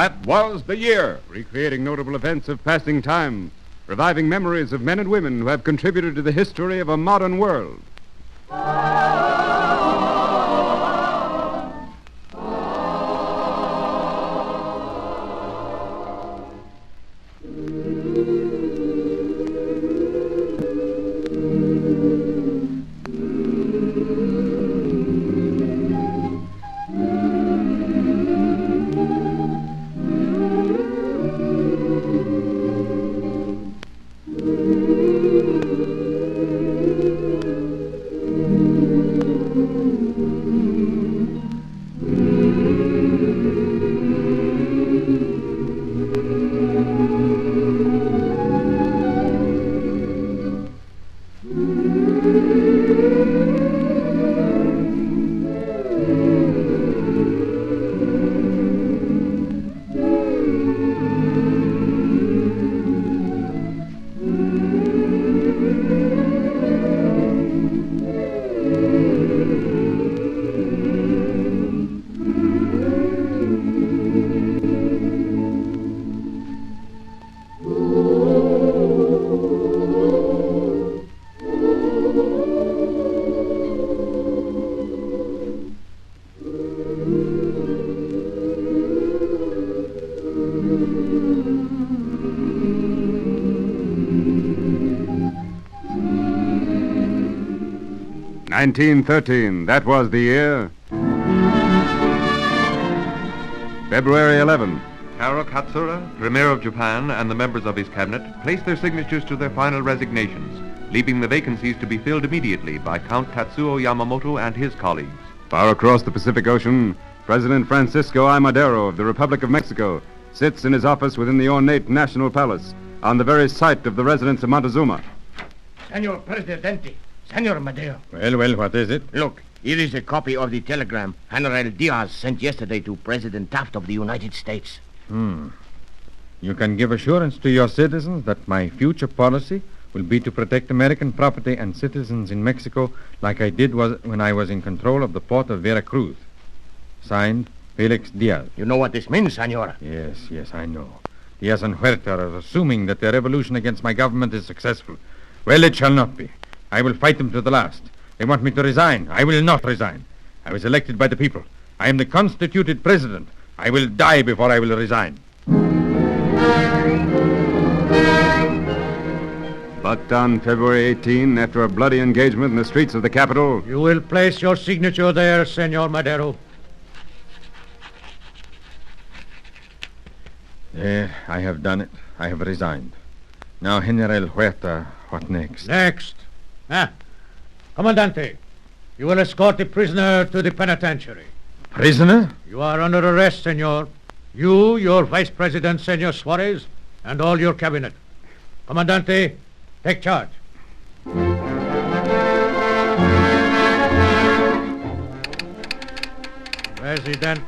That was the year, recreating notable events of passing time, reviving memories of men and women who have contributed to the history of a modern world. 1913, that was the year. February 11. Taro Katsura, Premier of Japan, and the members of his cabinet placed their signatures to their final resignations, leaving the vacancies to be filled immediately by Count Tatsuo Yamamoto and his colleagues. Far across the Pacific Ocean, President Francisco I. Madero of the Republic of Mexico sits in his office within the ornate National Palace, on the very site of the residence of Montezuma. Senor Presidente, Senor Madero. Well, what is it? Look, here is a copy of the telegram General Diaz sent yesterday to President Taft of the United States. You can give assurance to your citizens that my future policy will be to protect American property and citizens in Mexico like I did when I was in control of the port of Veracruz. Signed, Felix Diaz. You know what this means, Senor? Yes, I know. Diaz and Huerta are assuming that their revolution against my government is successful. Well, it shall not be. I will fight them to the last. They want me to resign. I will not resign. I was elected by the people. I am the constituted president. I will die before I will resign. But on February 18, after a bloody engagement in the streets of the capital... You will place your signature there, Senor Madero. There, I have done it. I have resigned. Now, General Huerta, what next? Next. Comandante, you will escort the prisoner to the penitentiary. Prisoner? You are under arrest, senor. You, your Vice President, Senor Suarez, and all your cabinet. Comandante, take charge. President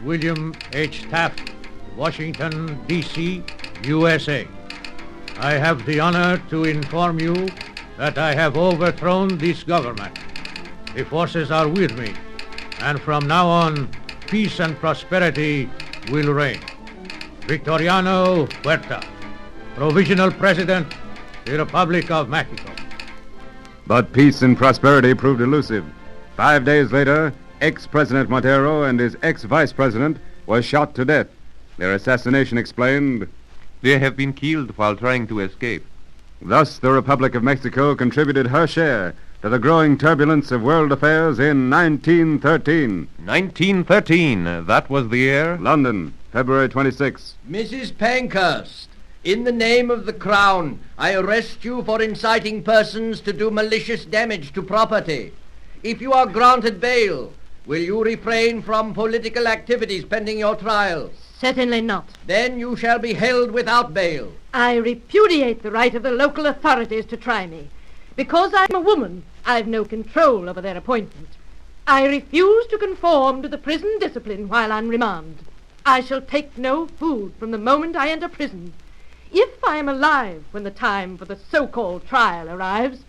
William H. Taft, Washington, D.C., USA. I have the honor to inform you that I have overthrown this government. The forces are with me, and from now on, peace and prosperity will reign. Victoriano Huerta, Provisional President, the Republic of Mexico. But peace and prosperity proved elusive. 5 days later, ex-President Madero and his ex-Vice President were shot to death. Their assassination explained... They have been killed while trying to escape. Thus, the Republic of Mexico contributed her share to the growing turbulence of world affairs in 1913. 1913, that was the year. London, February 26. Mrs. Pankhurst, in the name of the Crown, I arrest you for inciting persons to do malicious damage to property. If you are granted bail, will you refrain from political activities pending your trial? Certainly not. Then you shall be held without bail. I repudiate the right of the local authorities to try me. Because I'm a woman, I've no control over their appointment. I refuse to conform to the prison discipline while on remand. I shall take no food from the moment I enter prison. If I am alive when the time for the so-called trial arrives,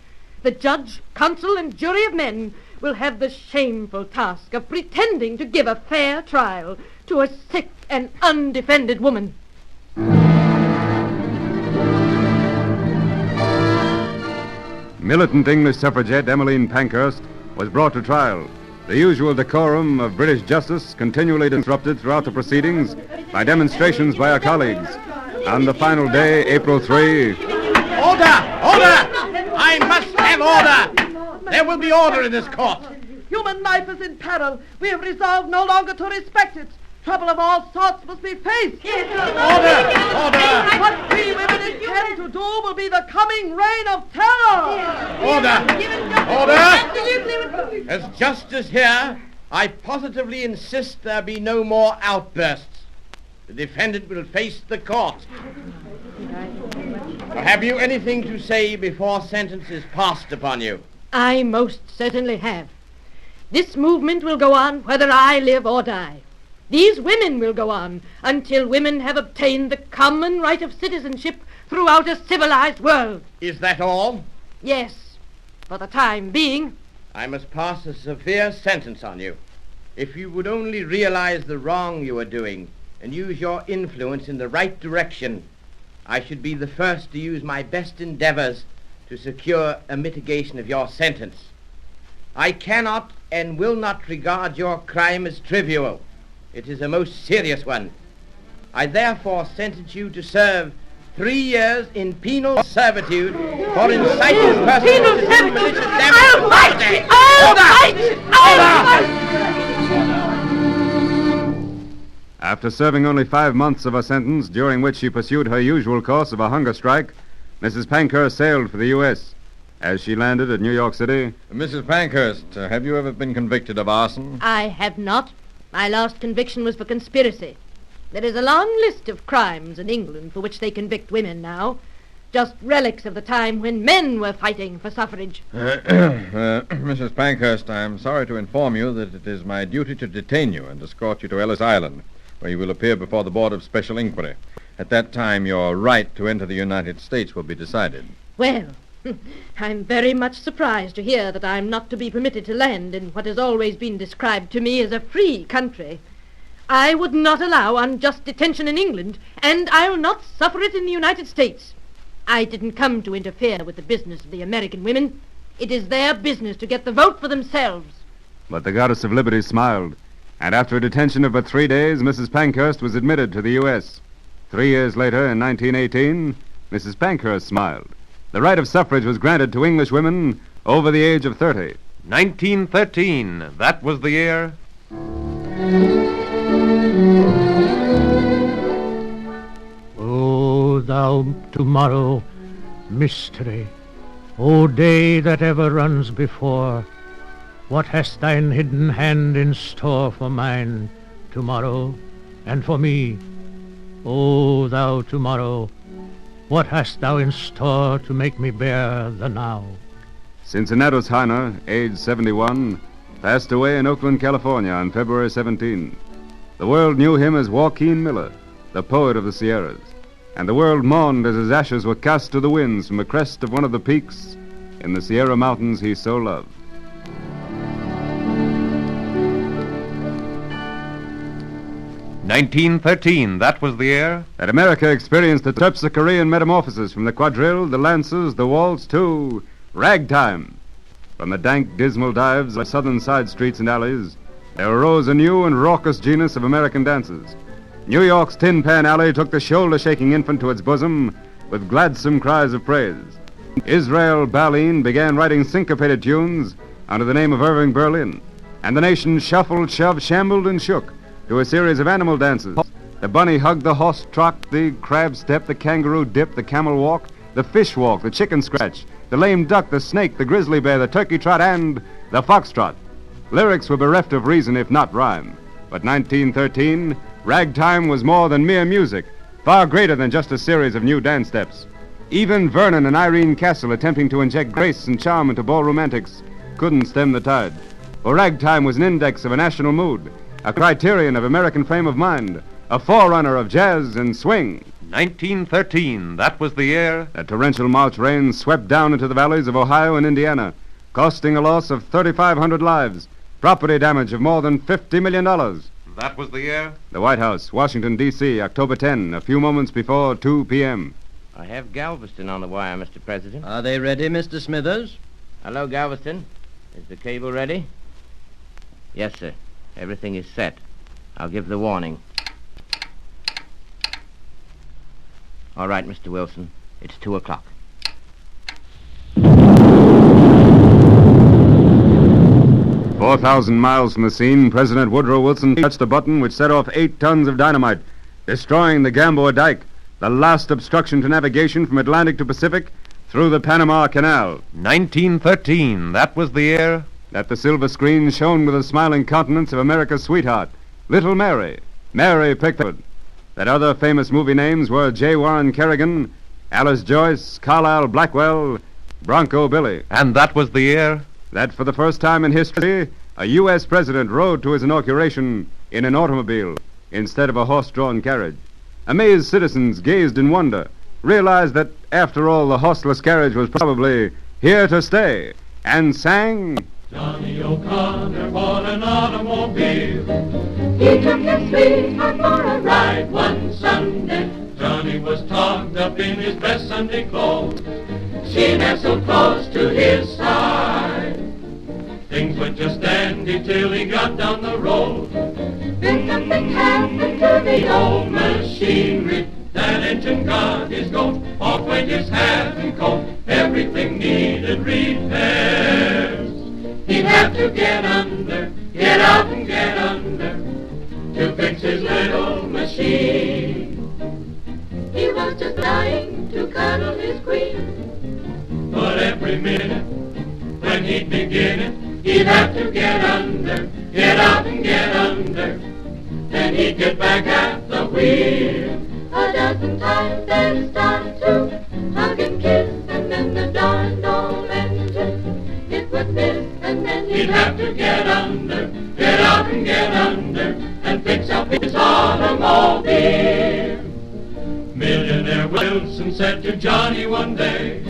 the judge, counsel, and jury of men will have the shameful task of pretending to give a fair trial to a sick and undefended woman. Militant English suffragette Emmeline Pankhurst was brought to trial. The usual decorum of British justice continually disrupted throughout the proceedings by demonstrations by her colleagues. On the final day, April 3... Order! Order! I must have order! There will be order in this court. Human life is in peril. We have resolved no longer to respect it. Trouble of all sorts must be faced. Order! Order! What we women intend to do will be the coming reign of terror. Order! Order! As justice here, I positively insist there be no more outbursts. The defendant will face the court. Have you anything to say before sentence is passed upon you? I most certainly have. This movement will go on whether I live or die. These women will go on until women have obtained the common right of citizenship throughout a civilized world. Is that all? Yes, for the time being. I must pass a severe sentence on you. If you would only realize the wrong you are doing and use your influence in the right direction, I should be the first to use my best endeavors to secure a mitigation of your sentence. I cannot and will not regard your crime as trivial. It is a most serious one. I therefore sentence you to serve 3 years in penal servitude for inciting persons Penal to do servitude! malicious damage. I'll fight! I'll fight! After serving only 5 months of her sentence, during which she pursued her usual course of a hunger strike, Mrs. Pankhurst sailed for the U.S. As she landed at New York City... Mrs. Pankhurst, have you ever been convicted of arson? I have not. My last conviction was for conspiracy. There is a long list of crimes in England for which they convict women now. Just relics of the time when men were fighting for suffrage. Mrs. Pankhurst, I am sorry to inform you that it is my duty to detain you and escort you to Ellis Island, where you will appear before the Board of Special Inquiry. At that time, your right to enter the United States will be decided. Well, I'm very much surprised to hear that I'm not to be permitted to land in what has always been described to me as a free country. I would not allow unjust detention in England, and I'll not suffer it in the United States. I didn't come to interfere with the business of the American women. It is their business to get the vote for themselves. But the Goddess of Liberty smiled, and after a detention of but 3 days, Mrs. Pankhurst was admitted to the U.S. 3 years later, in 1918, Mrs. Pankhurst smiled. The right of suffrage was granted to English women over the age of 30. 1913, that was the year. O thou tomorrow, mystery, O day that ever runs before, what hast thine hidden hand in store for mine tomorrow and for me? O thou tomorrow, what hast thou in store to make me bear the now? Cincinnatus Heiner, age 71, passed away in Oakland, California on February 17. The world knew him as Joaquin Miller, the poet of the Sierras, and the world mourned as his ashes were cast to the winds from the crest of one of the peaks in the Sierra Mountains he so loved. "1913, that was the year." That America experienced the Terpsichorean metamorphosis from the quadrille, the lancers, the waltz to ragtime. From the dank, dismal dives of southern side streets and alleys, there arose a new and raucous genus of American dances. New York's Tin Pan Alley took the shoulder-shaking infant to its bosom with gladsome cries of praise. Israel Ballin began writing syncopated tunes under the name of Irving Berlin, and the nation shuffled, shoved, shambled, and shook to a series of animal dances. The bunny hug, the horse trot, the crab step, the kangaroo dip, the camel walk, the fish walk, the chicken scratch, the lame duck, the snake, the grizzly bear, the turkey trot, and the foxtrot. Lyrics were bereft of reason, if not rhyme. But 1913, ragtime was more than mere music, far greater than just a series of new dance steps. Even Vernon and Irene Castle, attempting to inject grace and charm into ballroom antics, couldn't stem the tide. For ragtime was an index of a national mood, a criterion of American frame of mind, a forerunner of jazz and swing. 1913, that was the year. The torrential March rains swept down into the valleys of Ohio and Indiana, costing a loss of 3,500 lives, property damage of more than $50 million. That was the year? The White House, Washington, D.C., October 10, a few moments before 2 p.m. I have Galveston on the wire, Mr. President. Are they ready, Mr. Smithers? Hello, Galveston. Is the cable ready? Yes, sir. Everything is set. I'll give the warning. All right, Mr. Wilson. It's 2 o'clock. Four 4,000 miles from the scene, President Woodrow Wilson touched the button which set off 8 tons of dynamite, destroying the Gamboa Dike, the last obstruction to navigation from Atlantic to Pacific through the Panama Canal. 1913. That was the year? That the silver screen shone with the smiling countenance of America's sweetheart, Little Mary, Mary Pickford. That other famous movie names were J. Warren Kerrigan, Alice Joyce, Carlisle Blackwell, Bronco Billy. And that was the year? That for the first time in history, a U.S. president rode to his inauguration in an automobile instead of a horse-drawn carriage. Amazed citizens gazed in wonder, realized that, after all, the horseless carriage was probably here to stay, and sang... Johnny O'Connor bought an automobile. He took his sweetheart for a ride one Sunday. Johnny was togged up in his best Sunday clothes. She nestled close to his side. Things went just dandy till he got down the road. Then something happened to the Old machinery, that engine got his goat. Off went his hat and coat, everything needed repairs. He'd have to get under, get out and get under, to fix his little machine. He was just dying to cuddle his queen. But every minute, when he'd begin it, he'd have to get under, get out and get under. Then he'd get back at the wheel. A dozen times they'd start to hug and kiss, and then the darned old engine, it would miss, and then He'd have to get under, get out and get under, and fix up his automobile. Millionaire Wilson said to Johnny one day,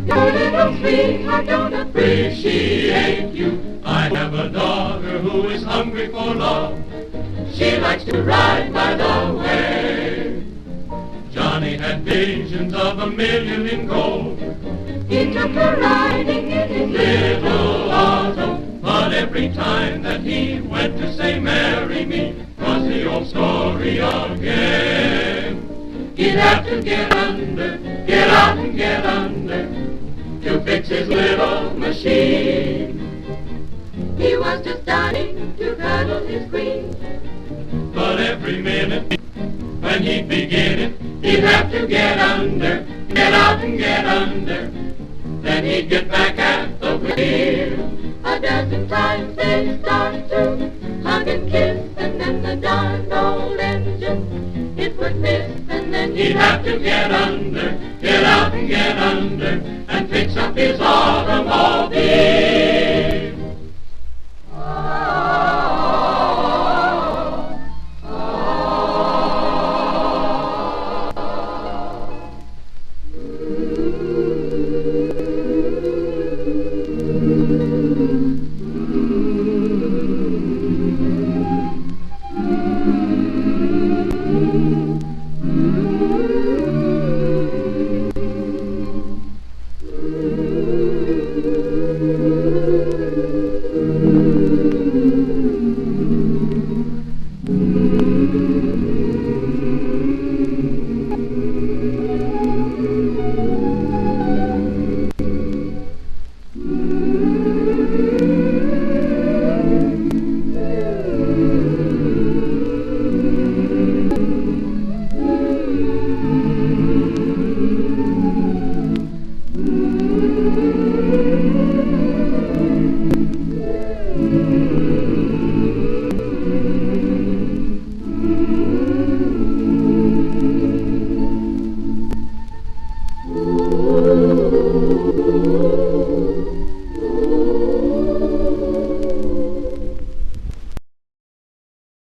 Your little sweetheart don't appreciate you. I have a daughter who is hungry for love. She likes to ride by the way. Johnny had visions of $1 million in gold. He took her riding in his little auto, but every time that he went to say marry me, was the old story again. He'd have to get under, get out and get under, to fix his little machine. He was just dying to cuddle his queen. But every minute, when he'd begin it, he'd have to get under, get out and get under. Then he'd get back at the wheel. A dozen times they'd start